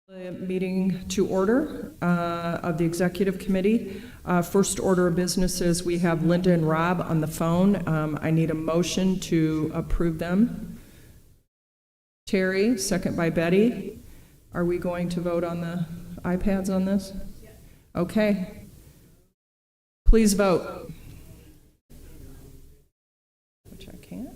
The meeting to order of the Executive Committee. First order of business is we have Linda and Rob on the phone. I need a motion to approve them. Terry, second by Betty. Are we going to vote on the iPads on this? Okay. Please vote. Which I can't.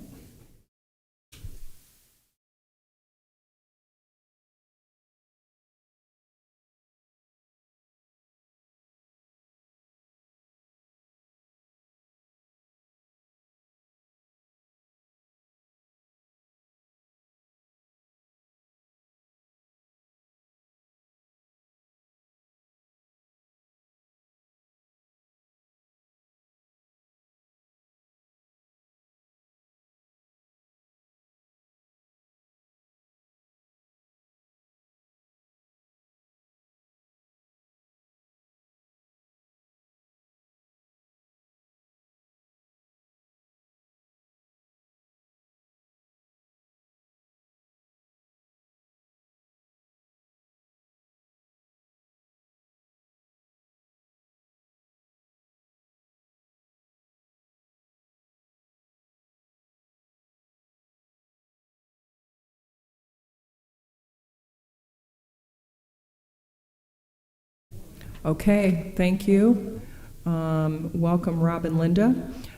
Okay, thank you. Welcome, Rob and Linda.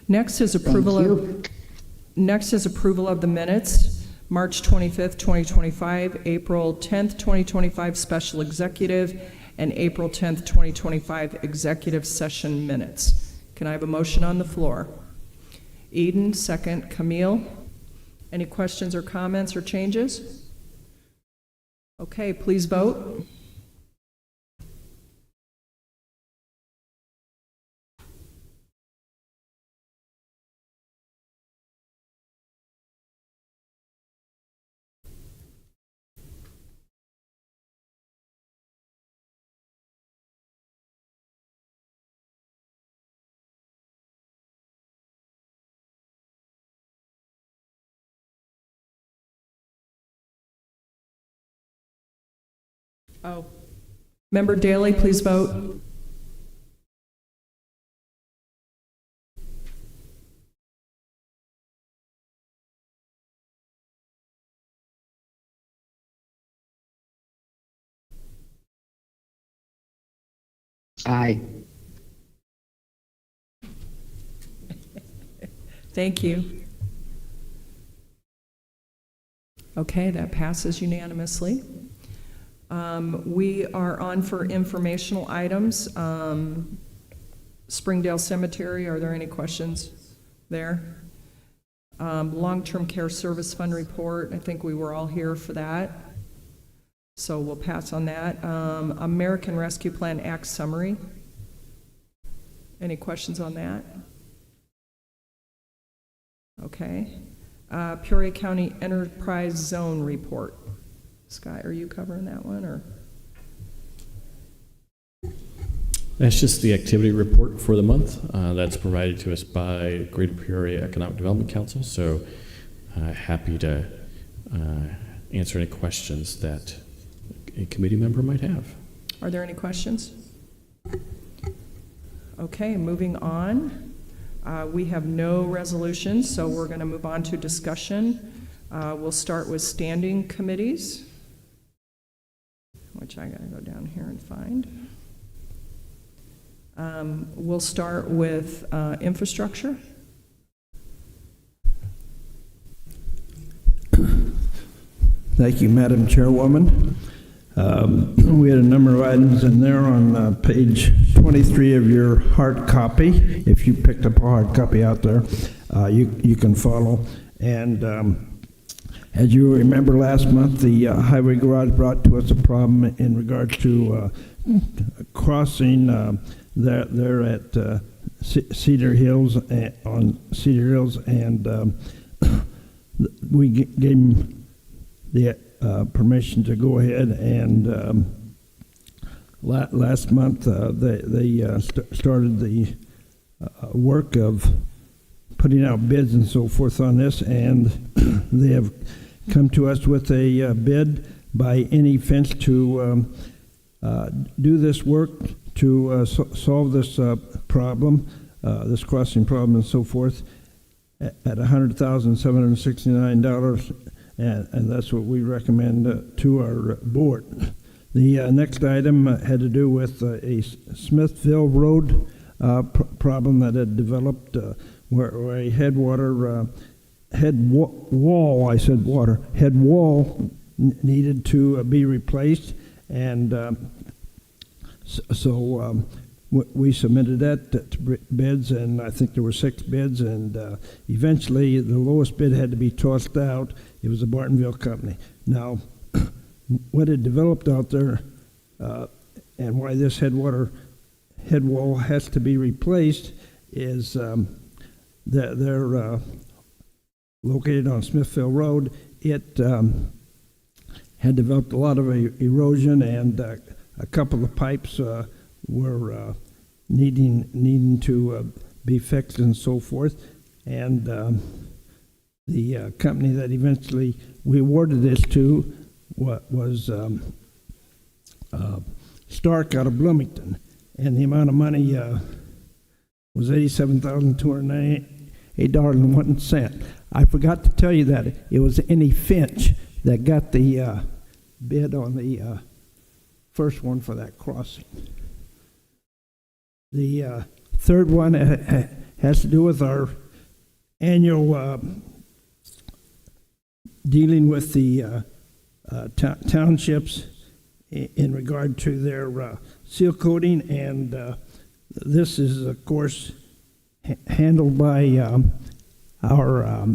Next is approval of the minutes. March 25th, 2025, April 10th, 2025 special executive, and April 10th, 2025 executive session minutes. Can I have a motion on the floor? Eden, second. Camille. Any questions or comments or changes? Okay, please vote. Oh, Member Daly, please vote. Aye. Thank you. Okay, that passes unanimously. We are on for informational items. Springdale Cemetery, are there any questions there? Long-term care service fund report, I think we were all here for that. So we'll pass on that. American Rescue Plan Act summary. Any questions on that? Okay. Peoria County Enterprise Zone report. Scott, are you covering that one, or? That's just the activity report for the month. That's provided to us by Greater Peoria Economic Development Council. So happy to answer any questions that a committee member might have. Are there any questions? Okay, moving on. We have no resolutions, so we're going to move on to discussion. We'll start with standing committees, which I got to go down here and find. We'll start with infrastructure. Thank you, Madam Chairwoman. We had a number of items in there on page 23 of your hard copy. If you picked up a hard copy out there, you can follow. And as you remember, last month, the highway garage brought to us a problem in regards to crossing there at Cedar Hills, on Cedar Hills, and we gave them the permission to go ahead, and last month they started the work of putting out bids and so forth on this, and they have come to us with a bid by any fence to do this work to solve this problem, this crossing problem and so forth, at $100,769, and that's what we recommend to our board. The next item had to do with a Smithville Road problem that had developed where a head wall needed to be replaced, and so we submitted that to bids, and I think there were 6 bids, and eventually the lowest bid had to be tossed out. It was a Bartonville company. Now, what had developed out there, and why this head wall has to be replaced, is that they're located on Smithville Road. It had developed a lot of erosion, and a couple of pipes were needing to be fixed and so forth. And the company that eventually we awarded this to was Stark out of Bloomington, and the amount of money was $87,298.01. I forgot to tell you that it was Annie Finch that got the bid on the first one for that crossing. The third one has to do with our annual dealing with the townships in regard to their seal coating, and this is, of course, handled by our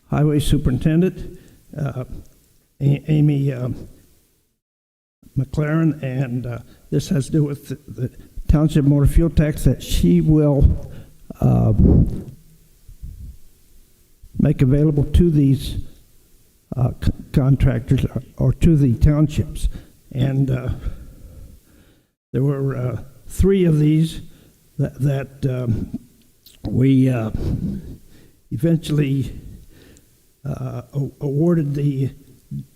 highway superintendent, Amy McLaren, and this has to do with the township motor fuel tax that she will make available to these contractors or to the townships. And there were 3 of these that we eventually awarded the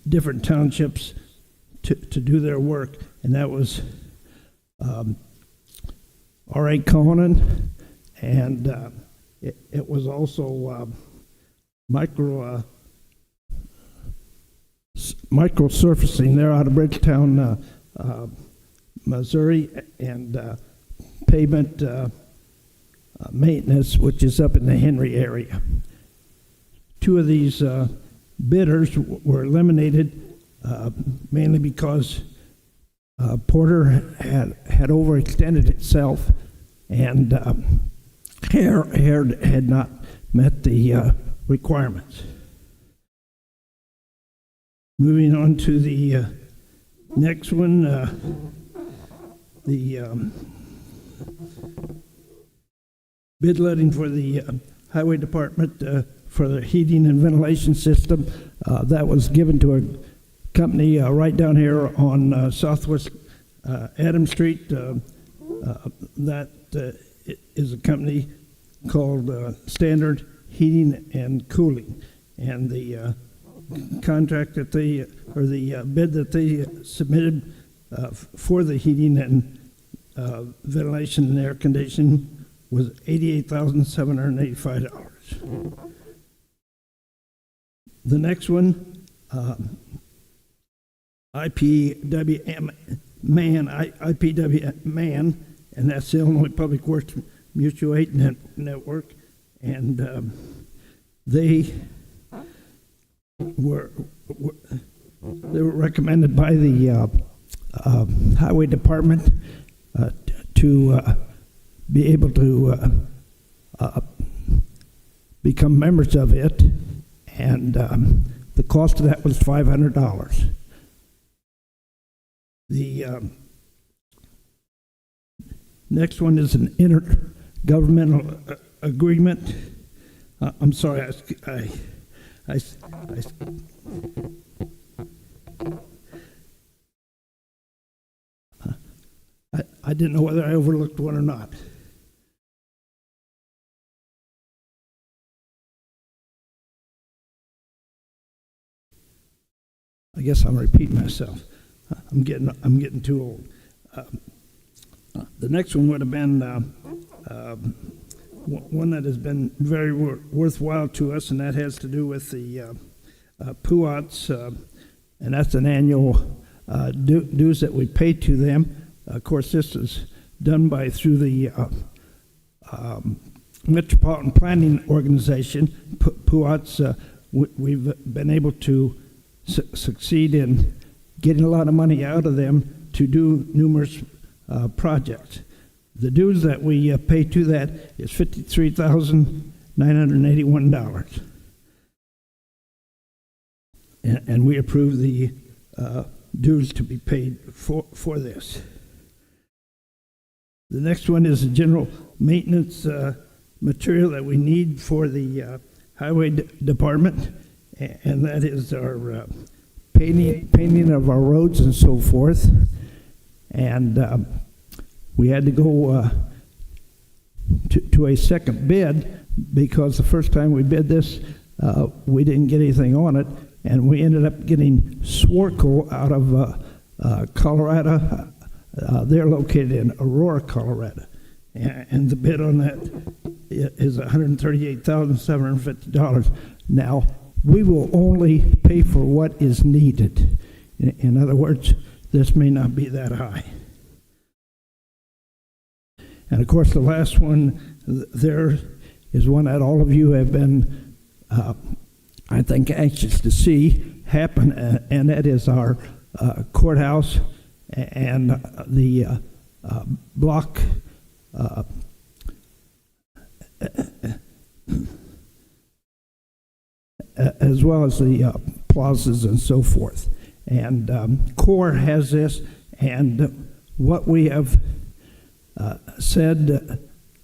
different townships to do their work, and that was R.A. Conan, and it was also micro surfacing. They're out of Bridgetown, Missouri, and pavement maintenance, which is up in the Henry area. 2 of these bidders were eliminated mainly because Porter had overextended itself, and Hare had not met the requirements. Moving on to the next one, the bid letting for the highway department for the heating and ventilation system. That was given to a company right down here on Southwest Adams Street. That is a company called Standard Heating and Cooling, and the contract that they, or the bid that they submitted for the heating and ventilation and air conditioning was $88,785. The next one, IPW Man, and that's the Illinois Public Works Mutual Aid Network, and they were recommended by the highway department to be able to become members of it, and the cost of that was $500. The next one is an intergovernmental agreement. I'm sorry, I didn't know whether I overlooked one or not. I guess I'll repeat myself. I'm getting too old. The next one would have been one that has been very worthwhile to us, and that has to do with the PUATs, and that's an annual dues that we pay to them. Of course, this is done through the Metropolitan Planning Organization. PUATs, we've been able to succeed in getting a lot of money out of them to do numerous projects. The dues that we pay to that is $53,981. And we approve the dues to be paid for this. The next one is the general maintenance material that we need for the highway department, and that is our painting of our roads and so forth. And we had to go to a second bid because the first time we bid this, we didn't get anything on it, and we ended up getting Swarco out of Colorado. They're located in Aurora, Colorado, and the bid on that is $138,750. Now, we will only pay for what is needed. In other words, this may not be that high. And of course, the last one there is one that all of you have been, I think, anxious to see happen, and that is our courthouse and the block as well as the plazas and so forth. And CORE has this, and what we have said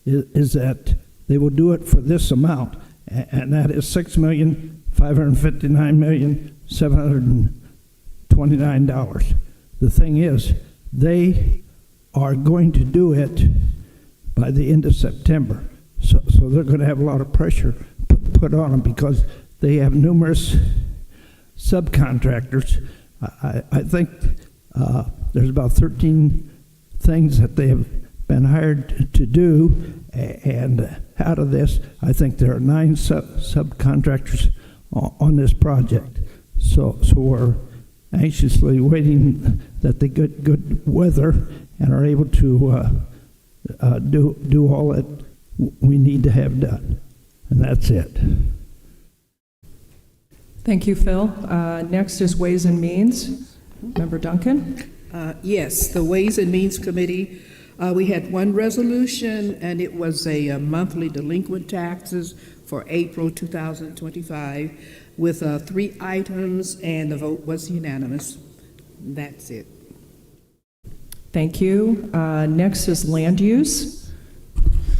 is that they will do it for this amount, and that is $6,559,729. The thing is, they are going to do it by the end of September, so they're going to have a lot of pressure put on them because they have numerous subcontractors. I think there's about 13 things that they have been hired to do, and out of this, I think there are 9 subcontractors on this project. So we're anxiously waiting that they get good weather and are able to do all that we need to have done. And that's it. Thank you, Phil. Next is Ways and Means. Member Duncan? Yes, the Ways and Means Committee. We had one resolution, and it was a monthly delinquent taxes for April 2025 with 3 items, and the vote was unanimous. That's it. Thank you. Next is Land Use.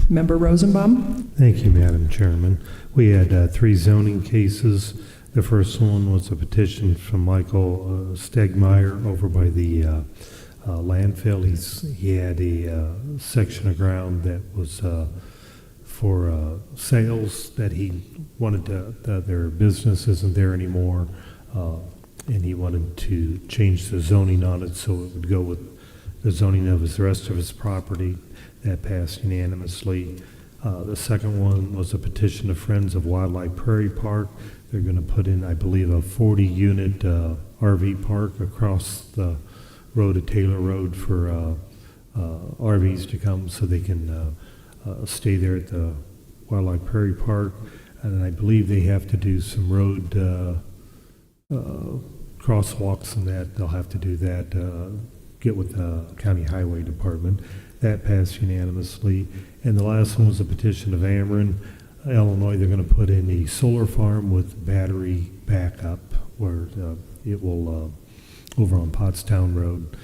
Member Rosenbaum? Thank you, Madam Chairman. We had 3 zoning cases. The first one was a petition from Michael Stegmeyer over by the landfill. He had a section of ground that was for sales that he wanted to, their business isn't there anymore, and he wanted to change the zoning on it so it would go with the zoning of the rest of his property. That passed unanimously. The second one was a petition of Friends of Wildlife Prairie Park. They're going to put in, I believe, a 40-unit RV park across the road at Taylor Road for RVs to come so they can stay there at the Wildlife Prairie Park. And I believe they have to do some road crosswalks and that. They'll have to do that, get with the County Highway Department. That passed unanimously. And the last one was a petition of Ameren, Illinois. They're going to put in a solar farm with battery backup where it will, over on Pottstown Road,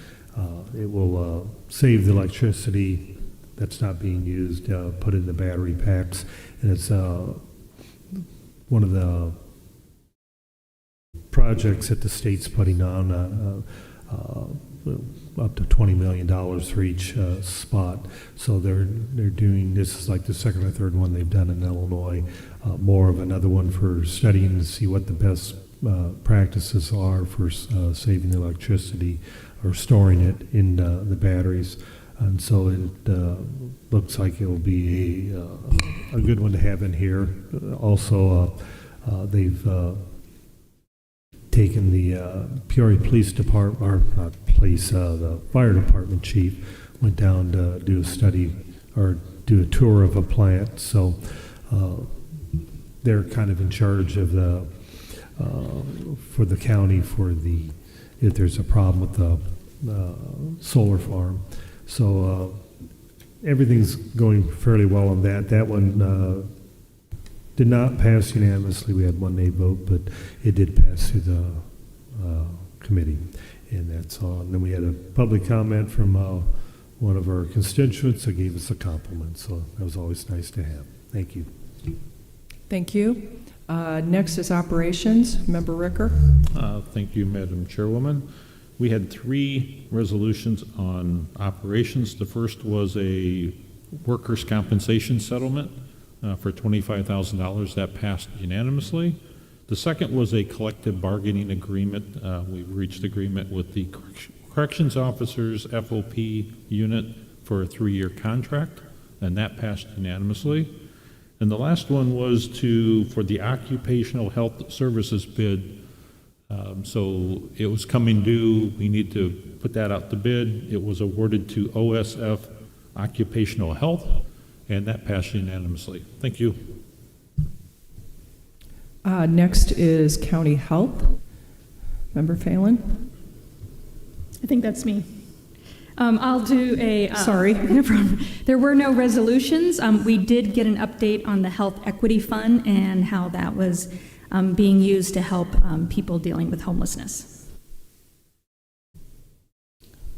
it will save the electricity that's not being used, put in the battery packs. And it's one of the projects that the state's putting on, up to $20 million for each spot. So they're doing, this is like the second or third one they've done in Illinois, more of another one for studying to see what the best practices are for saving electricity or storing it in the batteries. And so it looks like it will be a good one to have in here. Also, they've taken the Peoria Police Department, or not police, the fire department chief went down to do a study or do a tour of a plant. So they're kind of in charge of the for the county if there's a problem with the solar farm. So everything's going fairly well on that. That one did not pass unanimously. We had one nay vote, but it did pass through the committee, and that's all. And then we had a public comment from one of our constituents that gave us a compliment, so that was always nice to have. Thank you. Thank you. Next is operations. Member Ricker. Thank you, Madam Chairwoman. We had 3 resolutions on operations. The first was a workers' compensation settlement for $25,000. That passed unanimously. The second was a collective bargaining agreement. We reached agreement with the corrections officers FOP unit for a 3-year contract, and that passed unanimously. And the last one was for the occupational health services bid. So it was coming due. We need to put that out to bid. It was awarded to OSF Occupational Health, and that passed unanimously. Thank you. Next is county health. Member Phelan. I think that's me. I'll do a... Sorry. No problem. There were no resolutions. We did get an update on the Health Equity Fund and how that was being used to help people dealing with homelessness.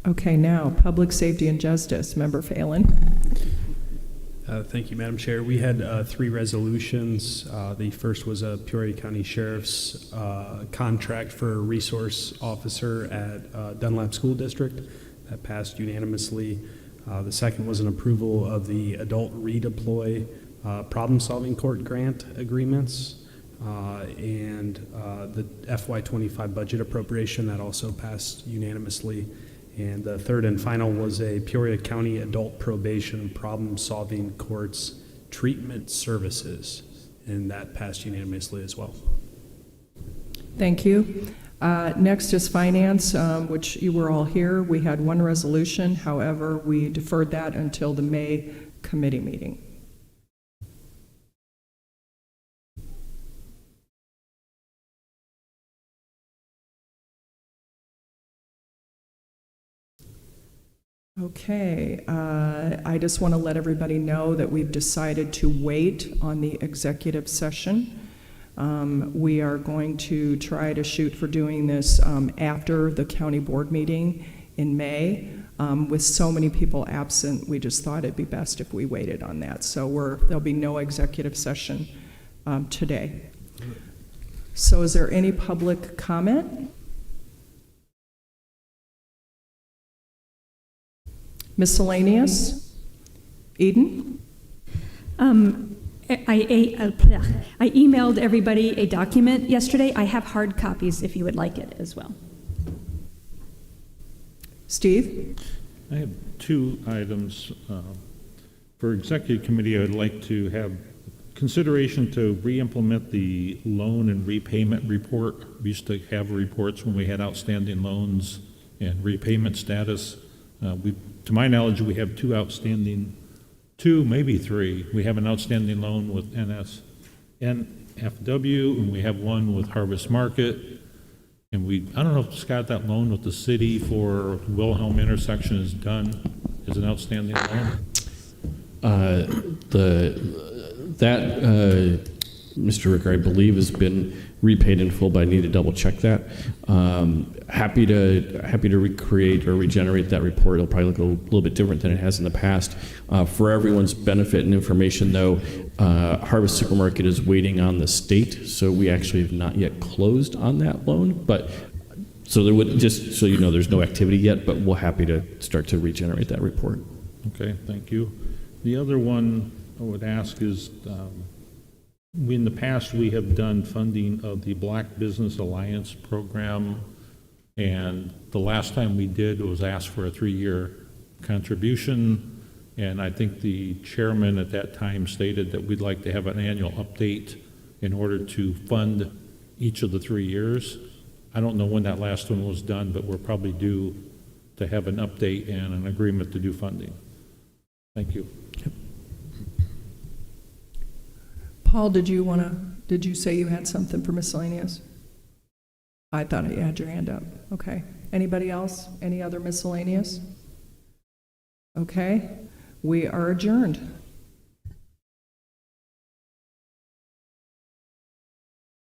Okay, now public safety and justice. Member Phelan. Thank you, Madam Chair. We had 3 resolutions. The first was a Peoria County Sheriff's contract for a resource officer at Dunlap School District. That passed unanimously. The second was an approval of the adult redeploy problem-solving court grant agreements and the FY25 budget appropriation. That also passed unanimously. And the third and final was a Peoria County Adult Probation Problem-Solving Courts Treatment Services, and that passed unanimously as well. Thank you. Next is finance, which you were all here. We had 1 resolution. However, we deferred that until the May committee meeting. Okay, I just want to let everybody know that we've decided to wait on the executive session. We are going to try to shoot for doing this after the county board meeting in May. With so many people absent, we just thought it'd be best if we waited on that. So there'll be no executive session today. So is there any public comment? Miscellaneous? Eden? I emailed everybody a document yesterday. I have hard copies if you would like it as well. Steve? I have 2 items. For executive committee, I would like to have consideration to re-implement the loan and repayment report. We used to have reports when we had outstanding loans and repayment status. To my knowledge, we have 2 outstanding, 2, maybe 3. We have an outstanding loan with NFW, and we have one with Harvest Market. And I don't know if Scott, that loan with the city for Wilhelm intersection is done, is an outstanding loan. Mr. Ricker, I believe, has been repaid in full, but I need to double check that. Happy to recreate or regenerate that report. It'll probably look a little bit different than it has in the past. For everyone's benefit and information, though, Harvest Supermarket is waiting on the state, so we actually have not yet closed on that loan. But so there would, just so you know, there's no activity yet, but we're happy to start to regenerate that report. Okay, thank you. The other one I would ask is In the past, we have done funding of the Black Business Alliance program, and the last time we did was ask for a 3-year contribution, and I think the chairman at that time stated that we'd like to have an annual update in order to fund each of the 3 years. I don't know when that last one was done, but we're probably due to have an update and an agreement to do funding. Thank you. Paul, did you say you had something for miscellaneous? I thought you had your hand up. Okay. Anybody else? Any other miscellaneous? Okay. We are adjourned.